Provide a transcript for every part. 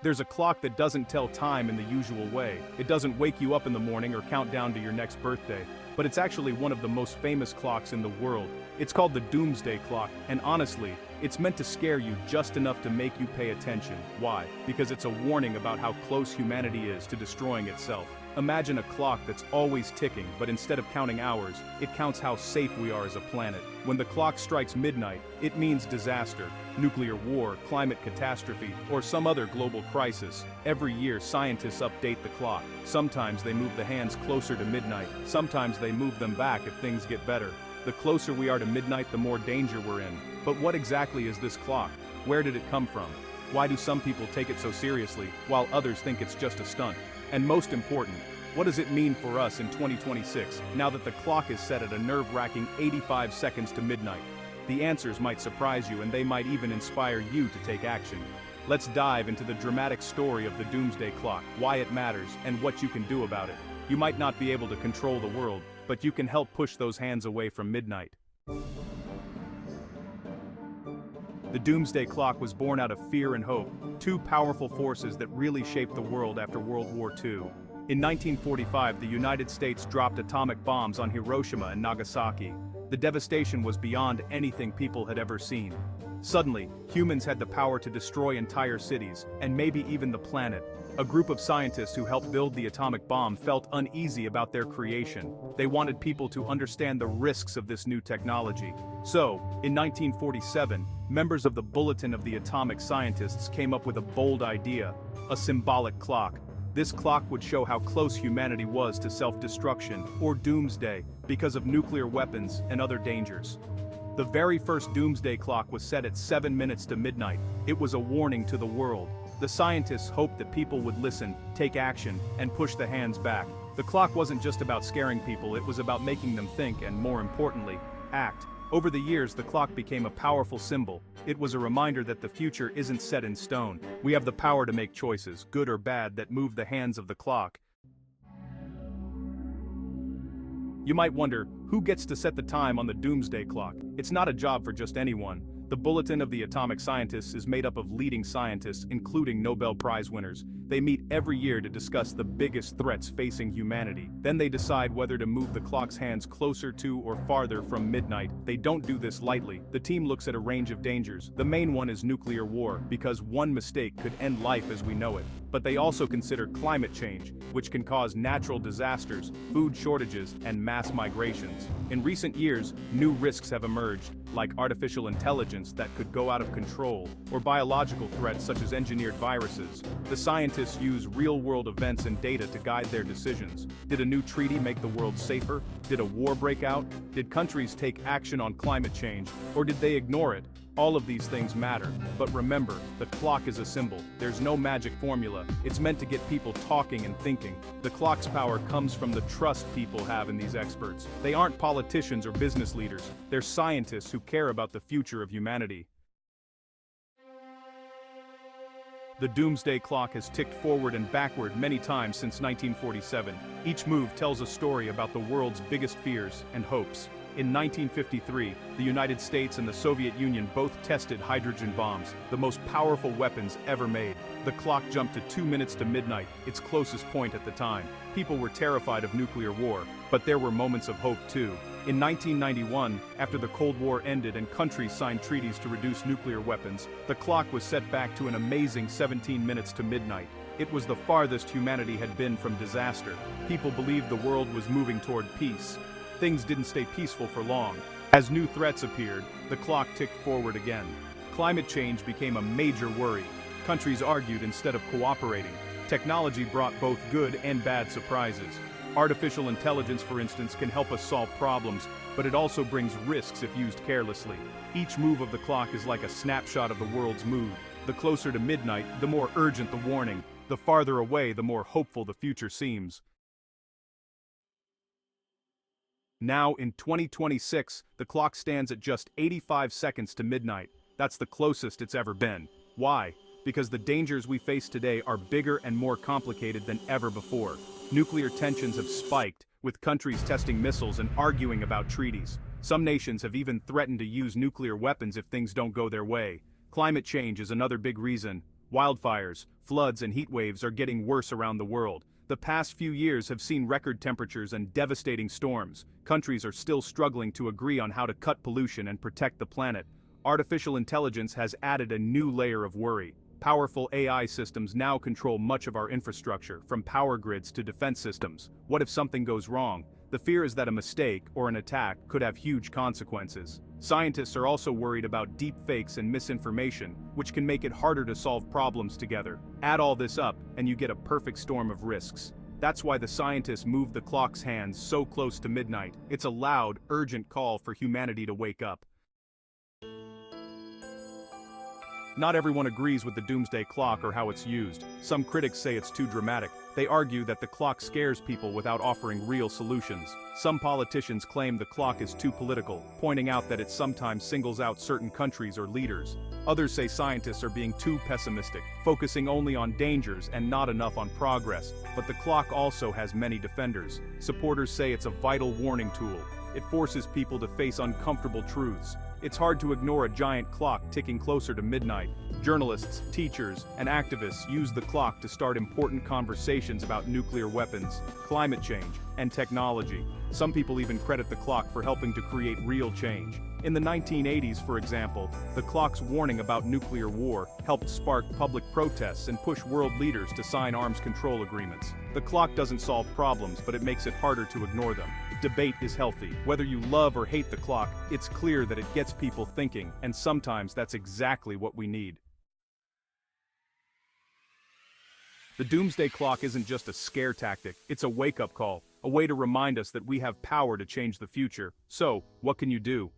There's a clock that doesn't tell time in the usual way. It doesn't wake you up in the morning or count down to your next birthday. But it's actually one of the most famous clocks in the world. It's called the Doomsday Clock, and honestly, it's meant to scare you just enough to make you pay attention. Why? Because it's a warning about how close humanity is to destroying itself. Imagine a clock that's always ticking, but instead of counting hours, it counts how safe we are as a planet. When the clock strikes midnight, it means disaster, nuclear war, climate catastrophe, or some other global crisis. Every year, scientists update the clock. Sometimes they move the hands closer to midnight. Sometimes they move them back if things get better. The closer we are to midnight, the more danger we're in. But what exactly is this clock? Where did it come from? Why do some people take it so seriously, while others think it's just a stunt? And most important, what does it mean for us in 2026, now that the clock is set at a nerve-wracking 85 seconds to midnight? The answers might surprise you, and they might even inspire you to take action. Let's dive into the dramatic story of the Doomsday Clock, why it matters, and what you can do about it. You might not be able to control the world, but you can help push those hands away from midnight. The Doomsday Clock was born out of fear and hope, two powerful forces that really shaped the world after World War II. In 1945, the United States dropped atomic bombs on Hiroshima and Nagasaki. The devastation was beyond anything people had ever seen. Suddenly, humans had the power to destroy entire cities, and maybe even the planet. A group of scientists who helped build the atomic bomb felt uneasy about their creation. They wanted people to understand the risks of this new technology. So, in 1947, members of the Bulletin of the atomic scientists came up with a bold idea: a symbolic clock. This clock would show how close humanity was to self-destruction, or doomsday, because of nuclear weapons and other dangers. The very first Doomsday Clock was set at 7 minutes to midnight. It was a warning to the world. The scientists hoped that people would listen, take action, and push the hands back. The clock wasn't just about scaring people, it was about making them think and, more importantly, act. Over the years, the clock became a powerful symbol. It was a reminder that the future isn't set in stone. We have the power to make choices, good or bad, that move the hands of the clock. You might wonder, who gets to set the time on the Doomsday Clock? It's not a job for just anyone. The Bulletin of the Atomic Scientists is made up of leading scientists, including Nobel Prize winners. They meet every year to discuss the biggest threats facing humanity. Then they decide whether to move the clock's hands closer to or farther from midnight. They don't do this lightly. The team looks at a range of dangers. The main one is nuclear war, because one mistake could end life as we know it. But they also consider climate change, which can cause natural disasters, food shortages, and mass migrations. In recent years, new risks have emerged, like artificial intelligence that could go out of control, or biological threats such as engineered viruses. The scientists use real-world events and data to guide their decisions. Did a new treaty make the world safer? Did a war break out? Did countries take action on climate change, or did they ignore it? All of these things matter, but remember, the clock is a symbol. There's no magic formula. It's meant to get people talking and thinking. The clock's power comes from the trust people have in these experts. They aren't politicians or business leaders. They're scientists who care about the future of humanity. The Doomsday Clock has ticked forward and backward many times since 1947. Each move tells a story about the world's biggest fears and hopes. In 1953, the United States and the Soviet Union both tested hydrogen bombs, the most powerful weapons ever made. The clock jumped to 2 minutes to midnight, its closest point at the time. People were terrified of nuclear war, but there were moments of hope too. In 1991, after the Cold War ended and countries signed treaties to reduce nuclear weapons, the clock was set back to an amazing 17 minutes to midnight. It was the farthest humanity had been from disaster. People believed the world was moving toward peace. Things didn't stay peaceful for long. As new threats appeared, the clock ticked forward again. Climate change became a major worry. Countries argued instead of cooperating. Technology brought both good and bad surprises. Artificial intelligence, for instance, can help us solve problems, but it also brings risks if used carelessly. Each move of the clock is like a snapshot of the world's mood. The closer to midnight, the more urgent the warning. The farther away, the more hopeful the future seems. Now, in 2026, the clock stands at just 85 seconds to midnight. That's the closest it's ever been. Why? Because the dangers we face today are bigger and more complicated than ever before. Nuclear tensions have spiked, with countries testing missiles and arguing about treaties. Some nations have even threatened to use nuclear weapons if things don't go their way. Climate change is another big reason. Wildfires, floods and heat waves are getting worse around the world. The past few years have seen record temperatures and devastating storms. Countries are still struggling to agree on how to cut pollution and protect the planet. Artificial intelligence has added a new layer of worry. Powerful AI systems now control much of our infrastructure, from power grids to defense systems. What if something goes wrong? The fear is that a mistake or an attack could have huge consequences. Scientists are also worried about deep fakes and misinformation, which can make it harder to solve problems together. Add all this up, and you get a perfect storm of risks. That's why the scientists moved the clock's hands so close to midnight. It's a loud, urgent call for humanity to wake up. Not everyone agrees with the Doomsday Clock or how it's used. Some critics say it's too dramatic. They argue that the clock scares people without offering real solutions. Some politicians claim the clock is too political, pointing out that it sometimes singles out certain countries or leaders. Others say scientists are being too pessimistic, focusing only on dangers and not enough on progress. But the clock also has many defenders. Supporters say it's a vital warning tool. It forces people to face uncomfortable truths. It's hard to ignore a giant clock ticking closer to midnight. Journalists, teachers, and activists use the clock to start important conversations about nuclear weapons, climate change, and technology. Some people even credit the clock for helping to create real change. In the 1980s, for example, the clock's warning about nuclear war helped spark public protests and push world leaders to sign arms control agreements. The clock doesn't solve problems, but it makes it harder to ignore them. Debate is healthy. Whether you love or hate the clock, it's clear that it gets people thinking, and sometimes that's exactly what we need. The Doomsday Clock isn't just a scare tactic, it's a wake-up call, a way to remind us that we have power to change the future. So, what can you do?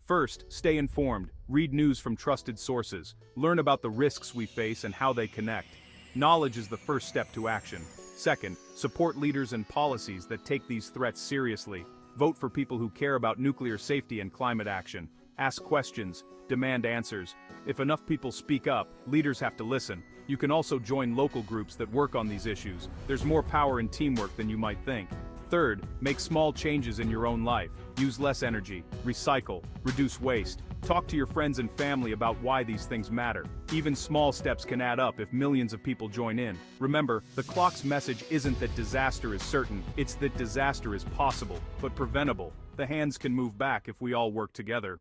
First, stay informed, read news from trusted sources, learn about the risks we face and how they connect. Knowledge is the first step to action. Second, support leaders and policies that take these threats seriously. Vote for people who care about nuclear safety and climate action. Ask questions, demand answers. If enough people speak up, leaders have to listen. You can also join local groups that work on these issues. There's more power in teamwork than you might think. Third, make small changes in your own life. Use less energy, recycle, reduce waste. Talk to your friends and family about why these things matter. Even small steps can add up if millions of people join in. Remember, the clock's message isn't that disaster is certain, it's that disaster is possible, but preventable. The hands can move back if we all work together.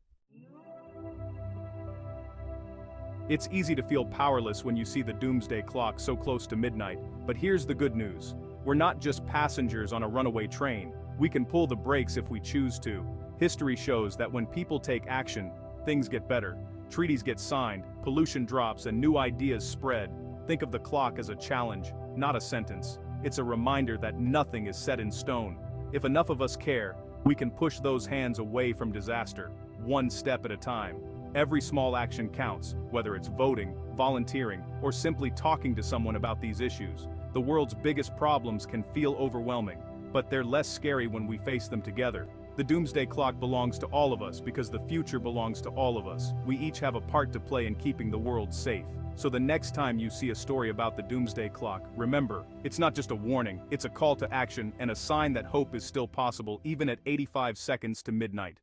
It's easy to feel powerless when you see the Doomsday Clock so close to midnight, but here's the good news. We're not just passengers on a runaway train. We can pull the brakes if we choose to. History shows that when people take action, things get better. Treaties get signed, pollution drops, and new ideas spread. Think of the clock as a challenge, not a sentence. It's a reminder that nothing is set in stone. If enough of us care, we can push those hands away from disaster, one step at a time. Every small action counts, whether it's voting, volunteering, or simply talking to someone about these issues. The world's biggest problems can feel overwhelming, but they're less scary when we face them together. The Doomsday Clock belongs to all of us because the future belongs to all of us. We each have a part to play in keeping the world safe. So the next time you see a story about the Doomsday Clock, remember, it's not just a warning, it's a call to action and a sign that hope is still possible even at 85 seconds to midnight.